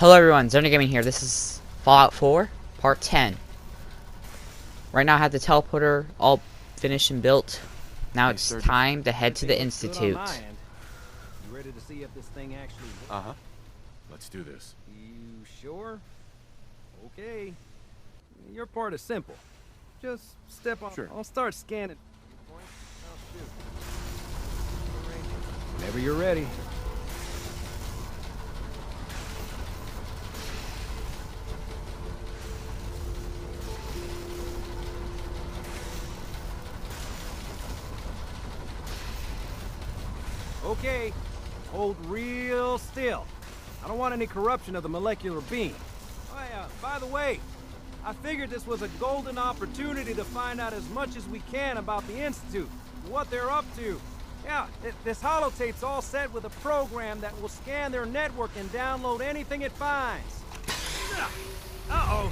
Hello everyone, Zona Gaming here. This is Fallout 4, Part 10. Right now I have the teleporter all finished and built. Now it's time to head to the Institute. You ready to see if this thing actually works? Uh-huh. Let's do this. You sure? Okay. Your part is simple. Just step on. Sure. I'll start scanning. Whenever you're ready. Okay, hold real still. I don't want any corruption of the molecular beam. Oh yeah, by the way, I figured this was a golden opportunity to find out as much as we can about the Institute, what they're up to. Yeah, this holotape's all set with a program that will scan their network and download anything it finds. Uh-oh.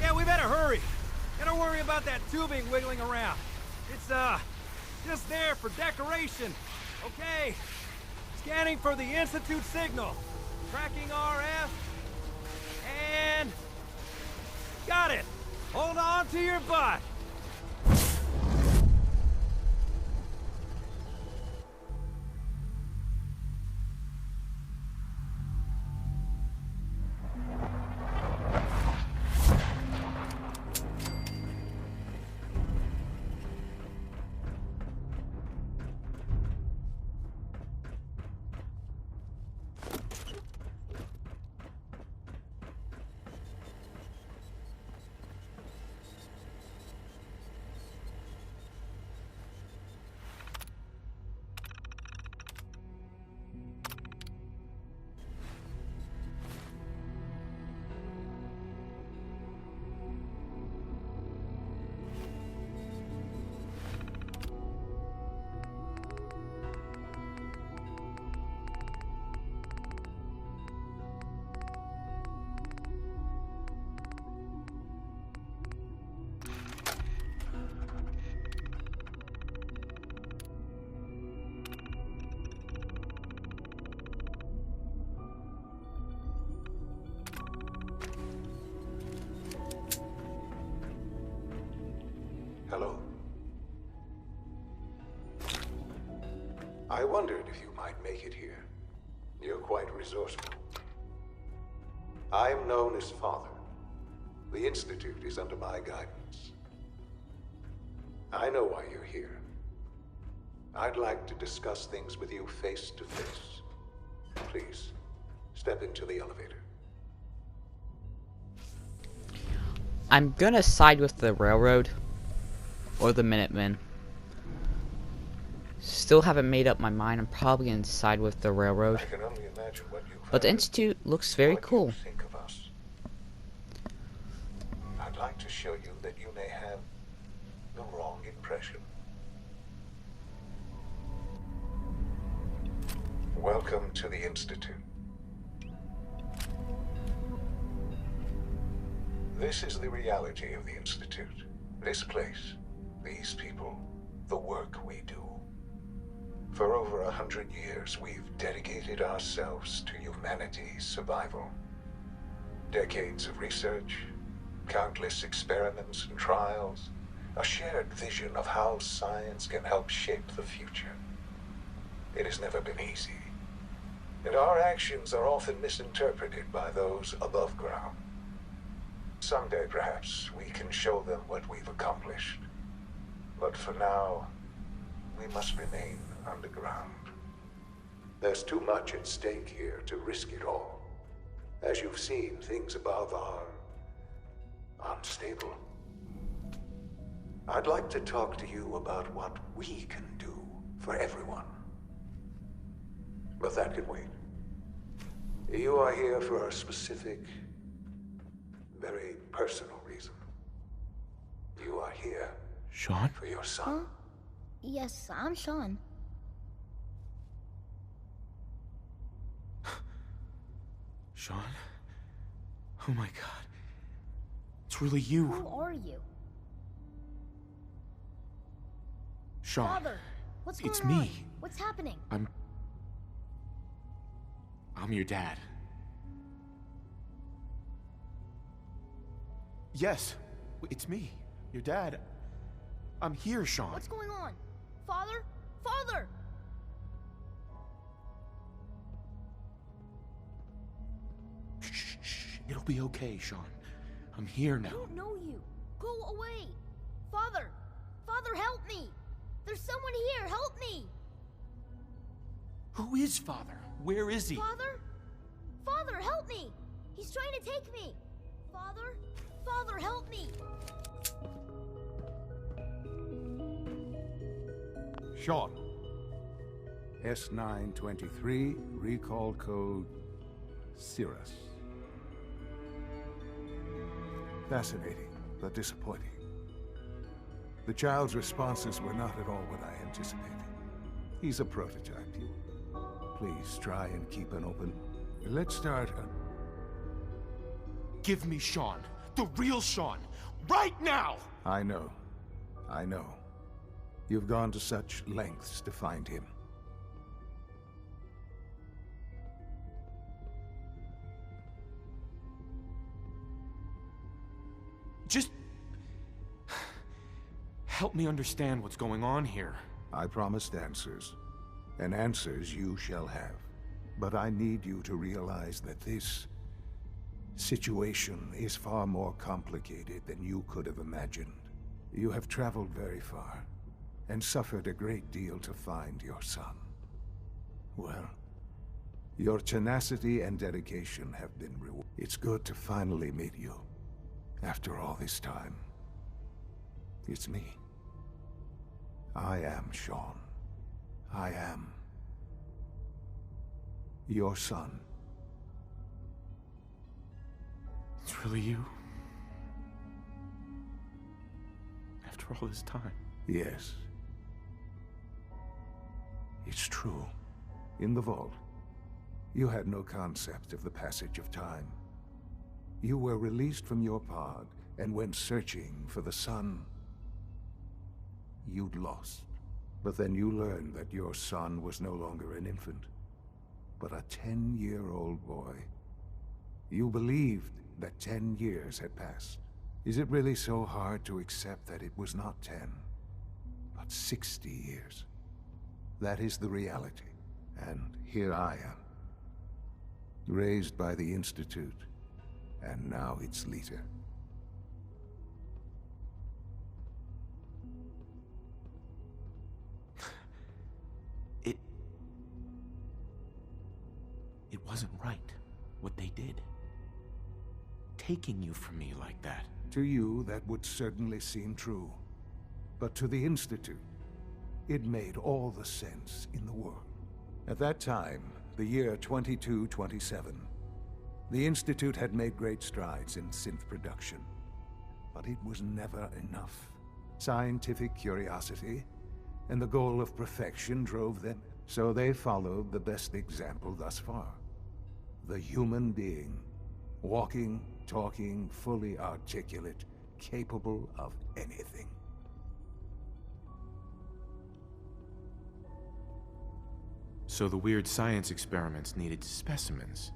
Yeah, we better hurry. And don't worry about that tubing wiggling around. It's, just there for decoration. Okay. Scanning for the Institute signal. Tracking RF. And... got it. Hold on to your butt. Hello. I wondered if you might make it here. You're quite resourceful. I am known as Father. The Institute is under my guidance. I know why you're here. I'd like to discuss things with you face to face. Please, step into the elevator. I'm gonna side with the railroad. Or the Minutemen. Still haven't made up my mind. I'm probably gonna side with the railroad. I can only imagine what you've But the heard. Institute looks very What cool. you think of us. I'd like to show you that you may have the wrong impression. Welcome to the Institute. This is the reality of the Institute. This place, these people, the work we do. For over 100 years, we've dedicated ourselves to humanity's survival. Decades of research, countless experiments and trials, a shared vision of how science can help shape the future. It has never been easy, and our actions are often misinterpreted by those above ground. Someday, perhaps, we can show them what we've accomplished. But for now, we must remain underground. There's too much at stake here to risk it all. As you've seen, things above are unstable. I'd like to talk to you about what we can do for everyone. But that can wait. You are here for a specific, very personal reason. You are here Sean? for your son. Huh? Yes, I'm Sean. Sean? Oh my god. It's really you. Who are you? Sean. Father, what's going It's on? me. What's happening? I'm your dad. Yes, it's me, your dad. I'm here, Sean. What's going on? Father? Father! Shh. It'll be okay, Sean. I'm here I now. don't know you. Go away. Father! Father, help me! There's someone here, help me! Who is Father? Where is he? Father? Father, help me! He's trying to take me! Father? Father, help me! Sean. S923, recall code Cirrus. Fascinating, but disappointing. The child's responses were not at all what I anticipated. He's a prototype. Please try and keep an open... Let's start... Give me Sean. The real Sean. Right now! I know. I know. You've gone to such lengths to find him. Just... help me understand what's going on here. I promised answers, and answers you shall have. But I need you to realize that this situation is far more complicated than you could have imagined. You have traveled very far, and suffered a great deal to find your son. Well, your tenacity and dedication have been rewarded. It's good to finally meet you, after all this time. It's me. I am Sean. I am your son. It's really you? After all this time? Yes. It's true. In the vault, you had no concept of the passage of time. You were released from your pod and went searching for the son you'd lost. But then you learned that your son was no longer an infant, but a 10-year-old boy. You believed that 10 years had passed. Is it really so hard to accept that it was not 10, but 60 years? That is the reality. And here I am, raised by the Institute, and now its leader. It wasn't right, what they did. Taking you from me like that. To you, that would certainly seem true. But to the Institute, it made all the sense in the world. At that time, the year 2227, the Institute had made great strides in synth production. But it was never enough. Scientific curiosity and the goal of perfection drove them. So they followed the best example thus far. The human being. Walking, talking, fully articulate, capable of anything. So the weird science experiments needed specimens.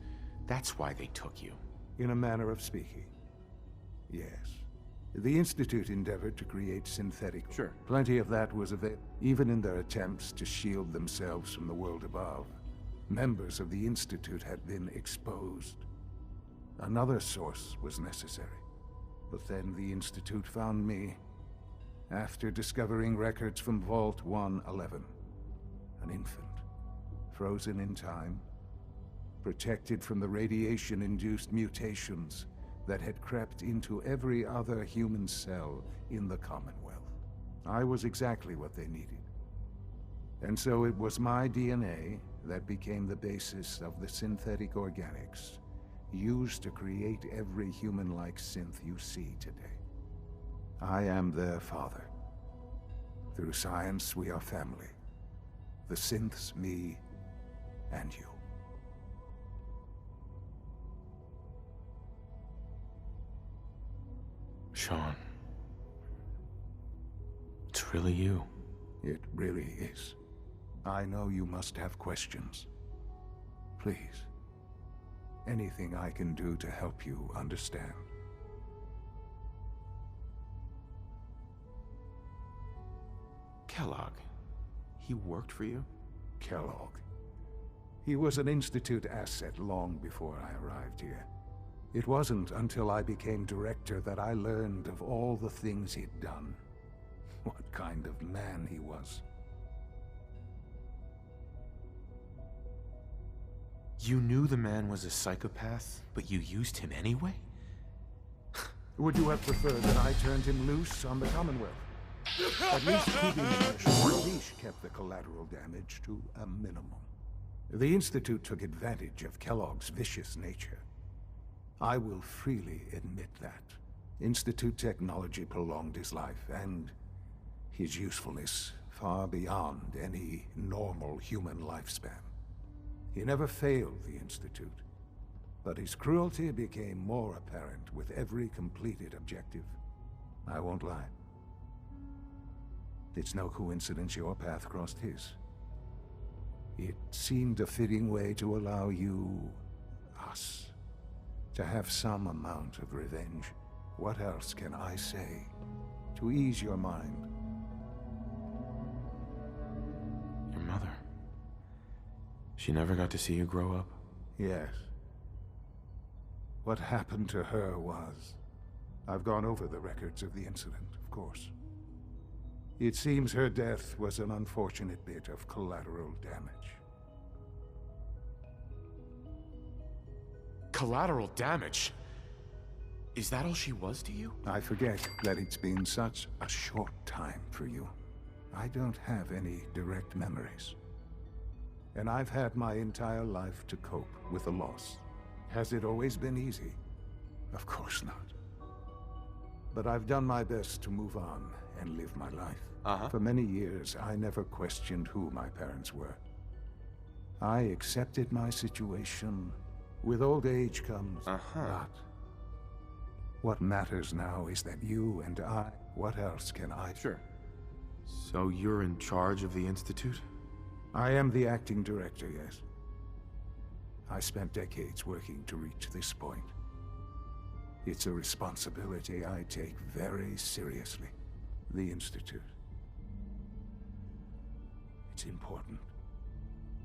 That's why they took you. In a manner of speaking. Yes. The Institute endeavored to create synthetic... Sure. Plenty of that was available. Even in their attempts to shield themselves from the world above, members of the Institute had been exposed. Another source was necessary. But then the Institute found me, after discovering records from Vault 111. An infant, frozen in time, protected from the radiation-induced mutations that had crept into every other human cell in the Commonwealth. I was exactly what they needed. And so it was my DNA that became the basis of the synthetic organics used to create every human-like synth you see today. I am their father. Through science, we are family. The synths, me, and you. Sean. It's really you. It really is. I know you must have questions. Please. Anything I can do to help you understand. Kellogg. He worked for you? Kellogg. He was an Institute asset long before I arrived here. It wasn't until I became director that I learned of all the things he'd done. What kind of man he was. You knew the man was a psychopath, but you used him anyway? Would you have preferred that I turned him loose on the Commonwealth? At least keeping him on a short leash kept the collateral damage to a minimum. The Institute took advantage of Kellogg's vicious nature. I will freely admit that. Institute technology prolonged his life, and his usefulness far beyond any normal human lifespan. He never failed the Institute, but his cruelty became more apparent with every completed objective. I won't lie. It's no coincidence your path crossed his. It seemed a fitting way to allow you, us, to have some amount of revenge. What else can I say to ease your mind? Your mother. She never got to see you grow up? Yes. What happened to her was... I've gone over the records of the incident, of course. It seems her death was an unfortunate bit of collateral damage. Collateral damage? Is that all she was to you? I forget that it's been such a short time for you. I don't have any direct memories. And I've had my entire life to cope with the loss. Has it always been easy? Of course not. But I've done my best to move on and live my life. For many years, I never questioned who my parents were. I accepted my situation. With old age comes that. What matters now is that you and I... What else can I... Sure. So you're in charge of the Institute? I am the acting director, yes. I spent decades working to reach this point. It's a responsibility I take very seriously. The Institute. It's important.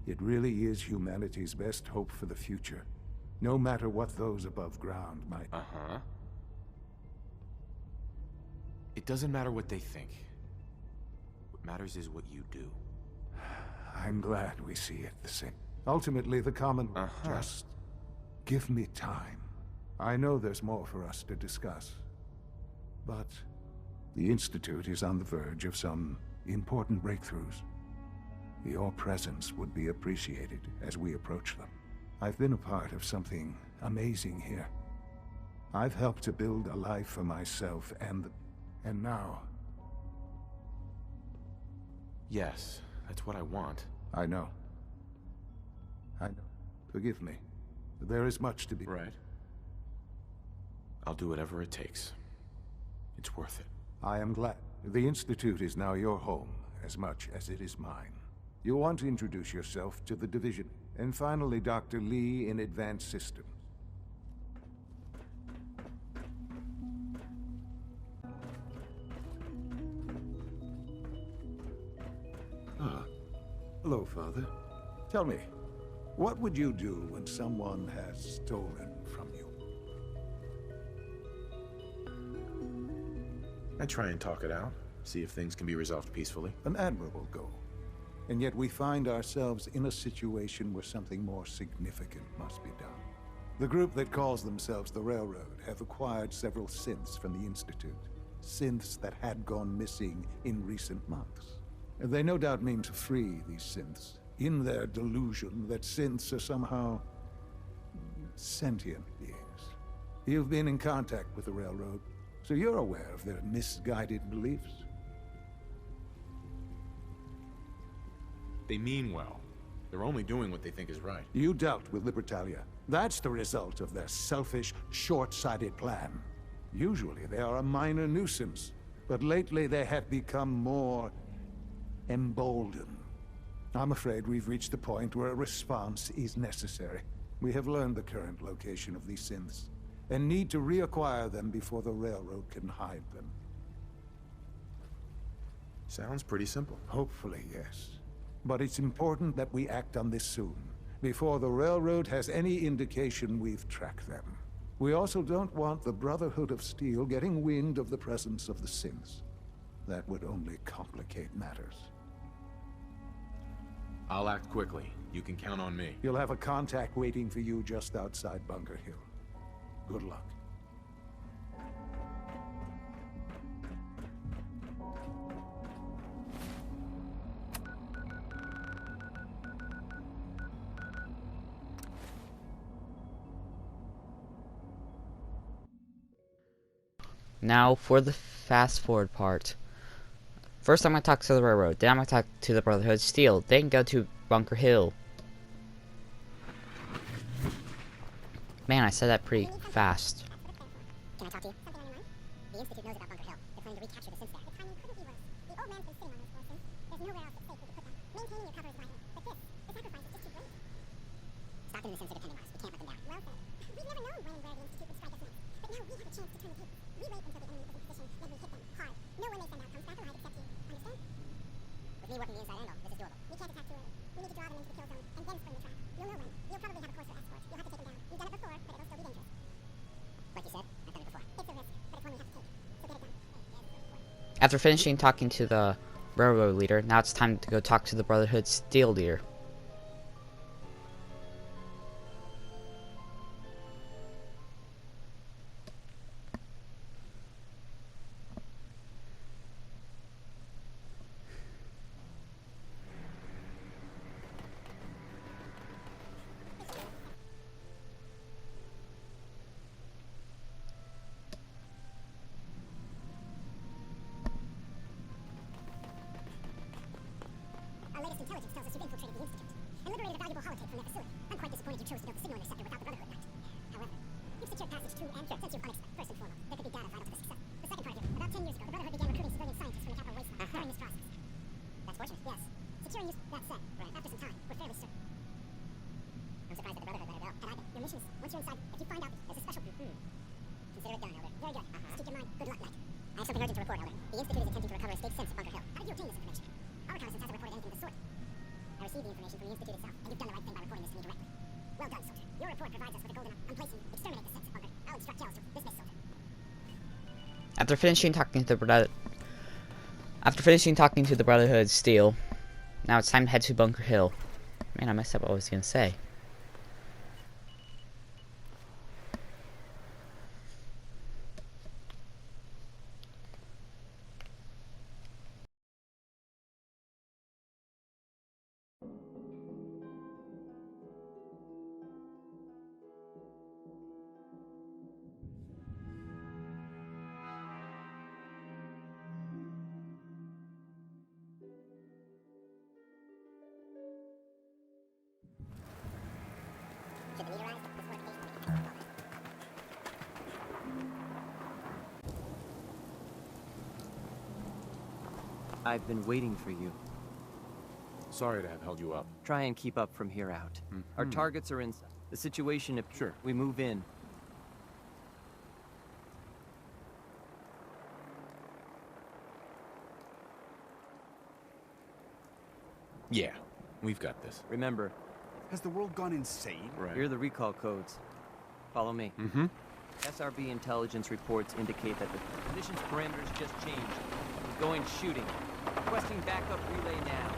It really is humanity's best hope for the future, no matter what those above ground might... It doesn't matter what they think. What matters is what you do. I'm glad we see it the same. Ultimately, the common... Just give me time. I know there's more for us to discuss. But the Institute is on the verge of some important breakthroughs. Your presence would be appreciated as we approach them. I've been a part of something amazing here. I've helped to build a life for myself and now... Yes, that's what I want. I know. Forgive me. There is much to be... Right. I'll do whatever it takes. It's worth it. I am glad. The Institute is now your home, as much as it is mine. You'll want to introduce yourself to the Division. And finally, Dr. Lee in Advanced Systems. Hello, Father. Tell me, what would you do when someone has stolen from you? I try and talk it out, see if things can be resolved peacefully. An admirable goal. And yet we find ourselves in a situation where something more significant must be done. The group that calls themselves the Railroad have acquired several synths from the Institute. Synths that had gone missing in recent months. They no doubt mean to free these synths, in their delusion that synths are somehow sentient beings. You've been in contact with the Railroad, so you're aware of their misguided beliefs. They mean well. They're only doing what they think is right. You dealt with Libertalia. That's the result of their selfish, short-sighted plan. Usually they are a minor nuisance, but lately they have become more emboldened. I'm afraid we've reached the point where a response is necessary. We have learned the current location of these synths, and need to reacquire them before the Railroad can hide them. Sounds pretty simple. Hopefully, yes. But it's important that we act on this soon, before the Railroad has any indication we've tracked them. We also don't want the Brotherhood of Steel getting wind of the presence of the synths. That would only complicate matters. I'll act quickly. You can count on me. You'll have a contact waiting for you just outside Bunker Hill. Good luck. Now for the fast forward part. First I'm going to talk to the Railroad, then I'm going to talk to the Brotherhood of Steel, then go to Bunker Hill. Man, I said that pretty fast. Can I talk to you? Something on your mind? The Institute knows about Bunker Hill. They're planning to recapture the synths there. The timing couldn't be worse. The old man's been sitting on those forces. There's nowhere else that's safe we could put them. Maintaining your cover is vital. But the sacrifice is just too great. Stockton and the synths are depending on us. We can't let them down. Well said. We've never known when and where the Institute would strike us next. But now we have a chance to turn the tables. We wait until the enemy is in position, then we hit them hard. No one they send out comes back alive except you. Understand? With me working the inside angle, this is doable. We can't attack too early. We need to draw them into the kill zone and then spring the trap. You'll know when. You'll probably have a course for escort. You'll have to take them down. You've done it before, but it'll still be dangerous. Like you said, I've done it before. It's a risk, but it's one we have to take. So get it done. After finishing talking to the Railroad leader, now it's time to go talk to the Brotherhood Steel leader. Our latest intelligence tells us you've infiltrated the Institute and liberated a valuable holotape from their facility. I'm quite disappointed you chose to build the signal interceptor without the Brotherhood Knight. However, you've secured passage through and since you've unexpected. First and foremost, there could be data vital to the success. The second part of it, about 10 years ago, the Brotherhood began recruiting civilian scientists from the capital wasteland during this process. That's fortunate. Yes. Securing you. That said, after some time, we're fairly certain. I'm surprised that the Brotherhood let it go. And I bet your mission is, once you're inside, if you find out there's a special group, consider it done, Elder. Very good. Just keep in mind, good luck, Knight. I have something urgent to report, Elder. The Institute is attempting to recover escaped synths at Bunker Hill. How did you obtain this information? Our reconnaissance hasn't reported anything of the sort. I received the information from the Institute itself, and you've done the right thing by reporting this to me directly. Well done, soldier. Your report provides us with a golden unplacing, exterminate the synths at Bunker. I'll instruct Kells to dismiss, soldier. After finishing talking to the Brotherhood Steel, now it's time to head to Bunker Hill. Man, I messed up what I was gonna say. Should the meteor rise, this fortification will be detectable. I've been waiting for you. Sorry to have held you up. Try and keep up from here out. Our targets are in the situation if Sure. we move in. Yeah, we've got this. Remember, Has the world gone insane? Right. here are the recall codes. Follow me. Mm-hmm. SRB intelligence reports indicate that the conditions parameters just changed. We're going shooting. Requesting backup relay now.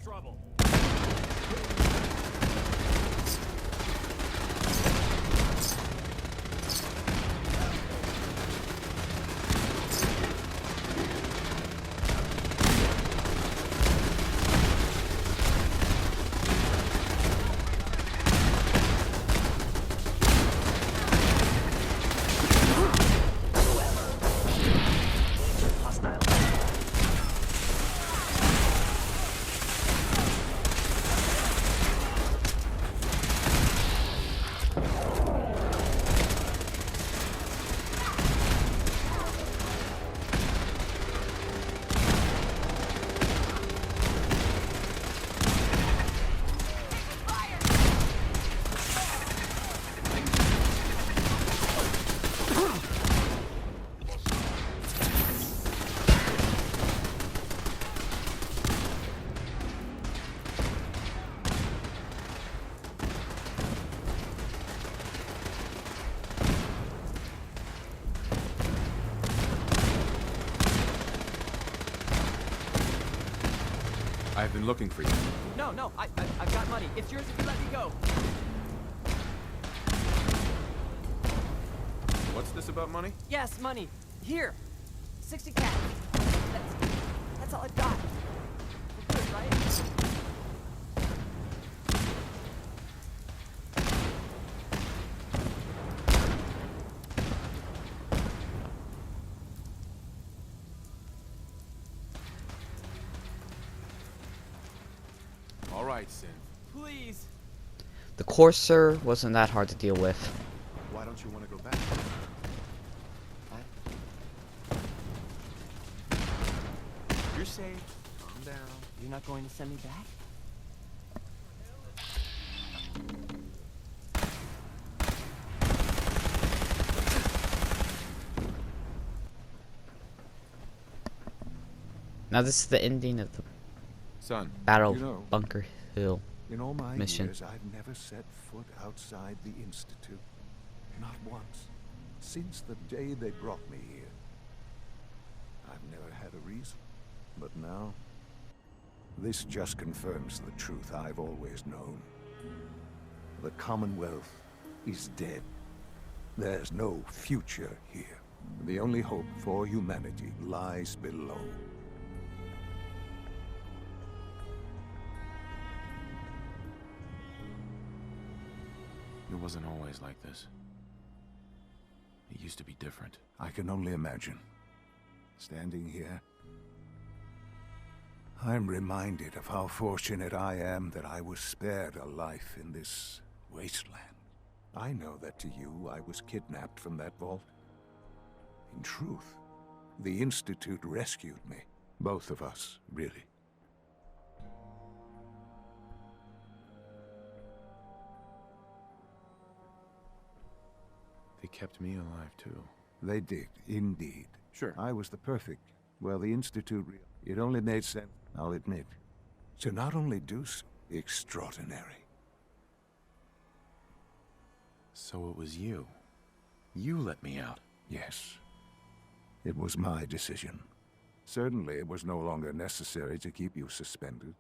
trouble. I've been looking for you. No, I've got money. It's yours if you let me go. What's this about money? Yes, money. Here. 60 cash. That's all I've got. We're good, right? All right, Sin. Please. The Courser wasn't that hard to deal with. Why don't you want to go back? You're safe. Calm down. You're not going to send me back? Now this is the ending of the Son. Battle You know, of Bunker Hill. In all my Mission. years, I've never set foot outside the Institute. Not once. Since the day they brought me here. I've never had a reason. But now, this just confirms the truth I've always known. The Commonwealth is dead. There's no future here. The only hope for humanity lies below. It wasn't always like this. It used to be different. I can only imagine. Standing here, I'm reminded of how fortunate I am that I was spared a life in this wasteland. I know that to you, I was kidnapped from that vault. In truth, the Institute rescued me. Both of us, really. They kept me alive, too. They did, indeed. Sure. I was the perfect. Well, the Institute, it only made sense, I'll admit, to not only do so extraordinary. So it was you. You let me out. Yes. It was my decision. Certainly, it was no longer necessary to keep you suspended.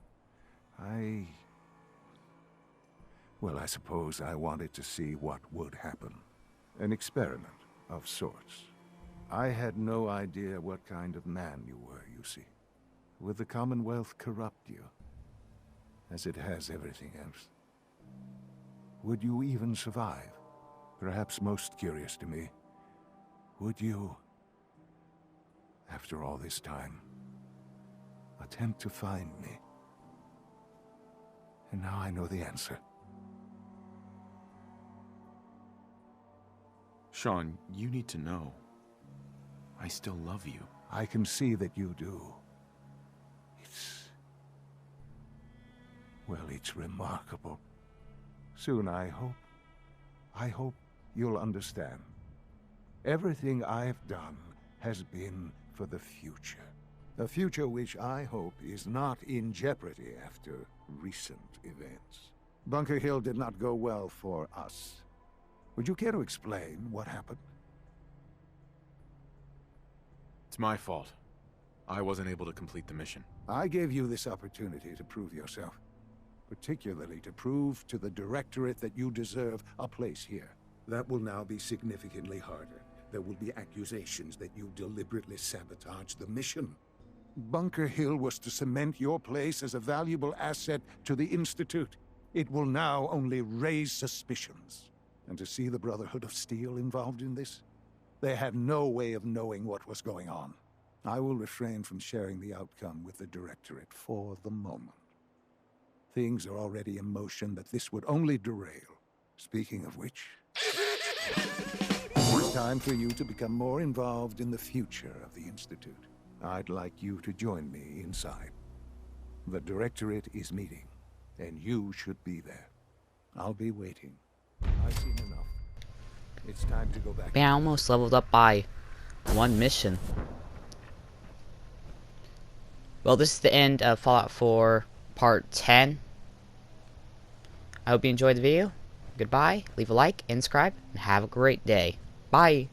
Well, I suppose I wanted to see what would happen. An experiment of sorts. I had no idea what kind of man you were, you see. Would the Commonwealth corrupt you? As it has everything else? Would you even survive? Perhaps most curious to me, would you, after all this time, attempt to find me? And now I know the answer. Sean, you need to know. I still love you. I can see that you do. It's remarkable. Soon, I hope you'll understand. Everything I've done has been for the future. A future which I hope is not in jeopardy after recent events. Bunker Hill did not go well for us. Would you care to explain what happened? It's my fault. I wasn't able to complete the mission. I gave you this opportunity to prove yourself. Particularly to prove to the Directorate that you deserve a place here. That will now be significantly harder. There will be accusations that you deliberately sabotaged the mission. Bunker Hill was to cement your place as a valuable asset to the Institute. It will now only raise suspicions. And to see the Brotherhood of Steel involved in this? They had no way of knowing what was going on. I will refrain from sharing the outcome with the Directorate for the moment. Things are already in motion that this would only derail. Speaking of which, it's time for you to become more involved in the future of the Institute. I'd like you to join me inside. The Directorate is meeting, and you should be there. I'll be waiting. I've seen enough. It's time to go back. Man, I almost leveled up by one mission. Well, this is the end of Fallout 4 Part 10. I hope you enjoyed the video. Goodbye, leave a like and subscribe, and have a great day. Bye!